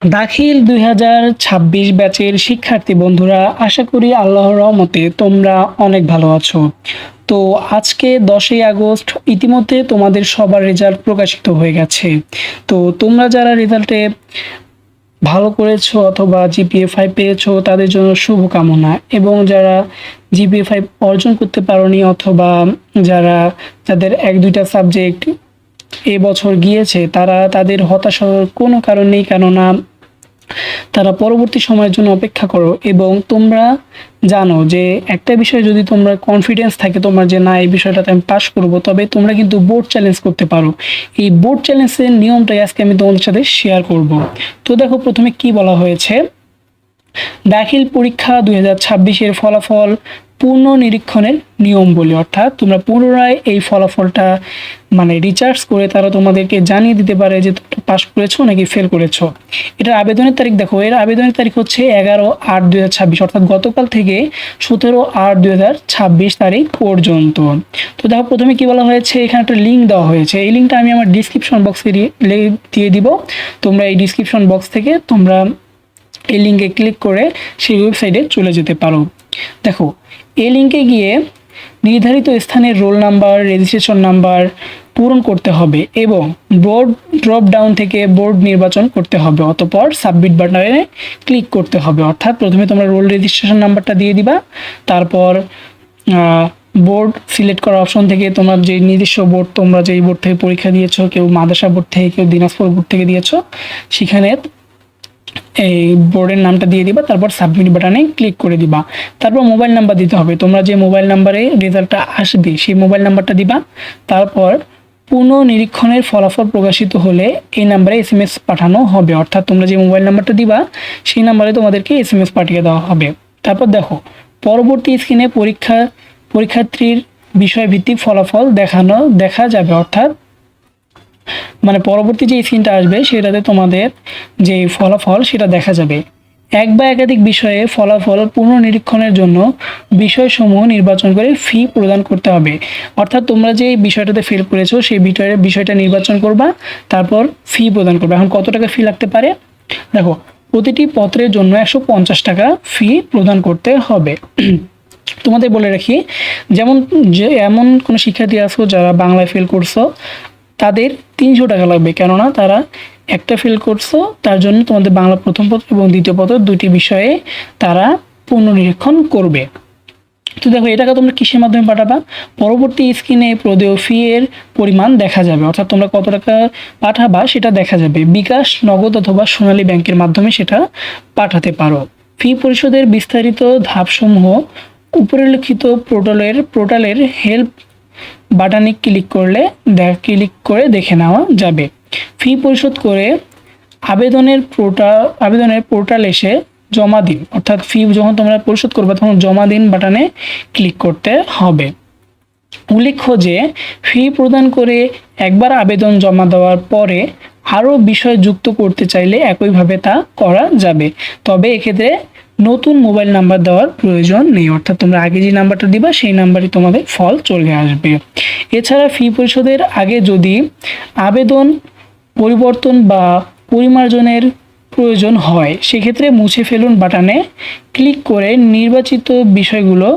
দাখিল ২০২৬ ব্যাচের শিক্ষার্থী বন্ধুরা, আশা করি আল্লাহর রহমতে তোমরা অনেক ভালো আছো। তো আজকে ১০ই আগস্ট ইতিমধ্যে তোমাদের সবার রেজাল্ট প্রকাশিত হয়ে গেছে। তো তোমরা যারা রেজাল্টে ভালো করেছো অথবা জিপিএ 5 পেয়েছো তাদের জন্য শুভকামনা, এবং যারা জিপিএ 5 অর্জন করতে পারোনি অথবা যাদের ১-২টা সাবজেক্ট এবছর গিয়েছে তারা তাদের হতাশার কোনো কারণ নেই, কেননা তারা পরবর্তী সময়ের জন্য অপেক্ষা করো। এবং তোমরা জানো যে একটা বিষয়ে যদি তোমরা কনফিডেন্স থাকে তোমার যে না এই বিষয়টাতে আমি পাস করব, তবে তোমরা কিন্তু বোর্ড চ্যালেঞ্জ করতে পারো। এই বোর্ড চ্যালেঞ্জের নিয়মটাই আজকে আমি তোমাদের সাথে শেয়ার করব। তো দেখো, প্রথমে কি বলা হয়েছে, দাখিল পরীক্ষা ২০২৬-এর ফলাফল পুনর্নিরীক্ষণের নিয়মগুলি, অর্থাৎ তোমরা পুনরায় এই ফলাফলটা রিচার্জ করে তারা তোমাদেরকে জানিয়ে দিতে পারে যে তোমরা পাস করেছো নাকি ফেল করেছো। এটার আবেদনের তারিখ দেখো, এর আবেদনের তারিখ হচ্ছে ১১/৮/২০২৬, অর্থাৎ গতকাল থেকে ১৭/৮/২০২৬ তারিখ পর্যন্ত। তো দেখো, প্রথমে কি বলা হয়েছে, এখানে একটা লিঙ্ক দেওয়া হয়েছে। এই লিঙ্কটা আমি আমার ডিসক্রিপশন বক্সে দিয়ে দিব। তোমরা এই ডিসক্রিপশন বক্স থেকে তোমরা এই লিঙ্কে ক্লিক করে সেই ওয়েবসাইটে চলে যেতে পারো। দেখো, এই লিঙ্কে গিয়ে নির্ধারিত স্থানের রোল নাম্বার, রেজিস্ট্রেশন নাম্বার পূরণ করতে হবে এবং বোর্ড ড্রপ ডাউন থেকে বোর্ড নির্বাচন করতে হবে, অতঃপর সাবমিট বাটনে ক্লিক করতে হবে। অর্থাৎ প্রথমে তোমরা রোল রেজিস্ট্রেশন নাম্বারটা দিয়ে দিবা, তারপর বোর্ড সিলেক্ট করার অপশন থেকে তোমার যে নিজস্ব বোর্ড, তোমরা যেই বোর্ড থেকে পরীক্ষা দিয়েছো, কেউ মাদ্রাসা বোর্ড থেকে, কেউ দিনাজপুর বোর্ড থেকে দিয়েছো, সেখানে এই বোর্ডের নামটা দিয়ে দিবা, তারপর সাবমিট বাটনে ক্লিক করে দিবা। তারপর মোবাইল নাম্বার দিতে হবে, তোমরা যে মোবাইল নাম্বারে রেজাল্টটা আসবে সেই মোবাইল নাম্বারটা দিবা। তারপর পুনঃনিরীক্ষণের ফলাফল প্রকাশিত হলে এই নাম্বারে SMS পাঠানো হবে, অর্থাৎ তোমরা যে মোবাইল নাম্বারটা দিবা সেই নাম্বারে তোমাদেরকে SMS পাঠিয়ে দেওয়া হবে। তারপর দেখো, পরবর্তী স্ক্রিনে পরীক্ষার্থীর বিষয়ভিত্তিক ফলাফল দেখা যাবে, অর্থাৎ পরবর্তী যে স্ক্রিনটা আসবে সেটাতে তোমাদের যে ফলাফল সেটা দেখা যাবে। এক বা একাধিক বিষয়ে ফলাফল পুনর্নিরীক্ষণের জন্য বিষয়সমূহ নির্বাচন করে ফি প্রদান করতে হবে, অর্থাৎ তোমরা যে বিষয়টাতে ফেল করেছো সেই বিষয়টা নির্বাচন করবা, তারপর ফি প্রদান করবে। এখন কত টাকা ফি লাগতে পারে দেখো, প্রতিটি পত্রের জন্য ১৫০ টাকা ফি প্রদান করতে হবে। তোমাদের বলে রাখি, এমন কোনো শিক্ষার্থী আছো যারা বাংলায় ফেল করছো, তাদের ৩০০ টাকা লাগবে, কেননা তারা একটা ফেল করছো, তার জন্য তোমাদের বাংলা প্রথম পত্র এবং দ্বিতীয় পত্র দুটি বিষয়ে তারা পুনর্নিরীক্ষণ করবে। তো দেখো, এই টাকা তোমরা কিসের মাধ্যমে পাঠাবা, পরবর্তী স্ক্রিনে প্রদেয় ফি এর পরিমাণ দেখা যাবে, অর্থাৎ তোমরা কত টাকা পাঠাবা সেটা দেখা যাবে। বিকাশ, নগদ অথবা সোনালী ব্যাংকের মাধ্যমে সেটা পাঠাতে পারো। ফি পরিশোধের বিস্তারিত ধাপসমূহ উপরিলিখিত পোর্টালের হেল্প বাটনে ক্লিক করে দেখে নেওয়া যাবে। ফি পরিশোধ করে আবেদনের পোর্টাল এসে জমা দিন, অর্থাৎ ফি যখন তোমরা পরিশোধ করবে তখন জমা দিন বাটনে ক্লিক করতে হবে। উল্লেখ্য যে ফি প্রদান করে একবার আবেদন জমা দেওয়ার পরে আরও বিষয় যুক্ত করতে চাইলে একইভাবে তা করা যাবে, তবে এক্ষেত্রে নতুন মোবাইল নাম্বার দেওয়ার প্রয়োজন নেই, অর্থাৎ তোমরা আগে যে নাম্বারটা দিবা সেই নাম্বারই তোমাদের ফল চলে আসবে। এছাড়া ফি পরিশোধের আগে যদি আবেদন পরিবর্তন বা পরিমার্জনের প্রয়োজন হয় সেক্ষেত্রে মুছে ফেলুন বাটনে ক্লিক করে নির্বাচিত বিষয়গুলো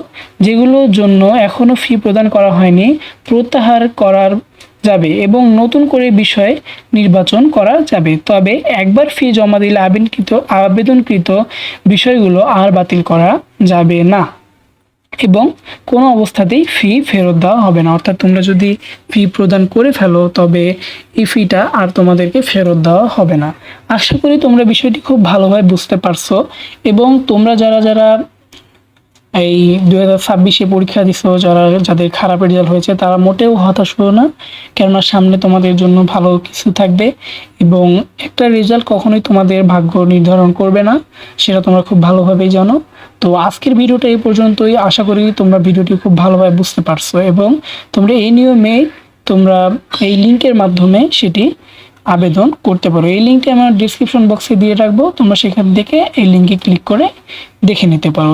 যেগুলোর জন্য এখনও ফি প্রদান করা হয়নি প্রত্যাহার করা যাবে এবং নতুন করে বিষয় নির্বাচন করা যাবে। তবে একবার ফি জমা দিলে আবেদনকৃত বিষয়গুলো আর বাতিল করা যাবে না এবং কোনো অবস্থাতেই ফি ফেরত দেওয়া হবে না, অর্থাৎ তোমরা যদি ফি প্রদান করে ফেলো তবে এই ফিটা আর তোমাদেরকে ফেরত দেওয়া হবে না। আশা করি তোমরা বিষয়টি খুব ভালোভাবে বুঝতে পারছো, এবং তোমরা যারা এই ২০২৬-এ পরীক্ষা দিছো, যাদের খারাপ রেজাল্ট হয়েছে তারা মোটেও হতাশ হও না, কেননা সামনে তোমাদের জন্য ভালো কিছু থাকবে এবং একটা রেজাল্ট কখনোই তোমাদের ভাগ্য নির্ধারণ করবে না, সেটা তোমরা খুব ভালোভাবেই জানো। তো আজকের ভিডিওটা এই পর্যন্তই। আশা করি তোমরা ভিডিওটি খুব ভালোভাবে বুঝতে পারছো এবং তোমরা এই নিয়মে তোমরা এই লিঙ্কের মাধ্যমে সেটি আবেদন করতে পারো। এই লিঙ্কটি আমার ডিসক্রিপশন বক্সে দিয়ে রাখবো, তোমরা সেখান থেকে এই লিঙ্কে ক্লিক করে দেখে নিতে পারো।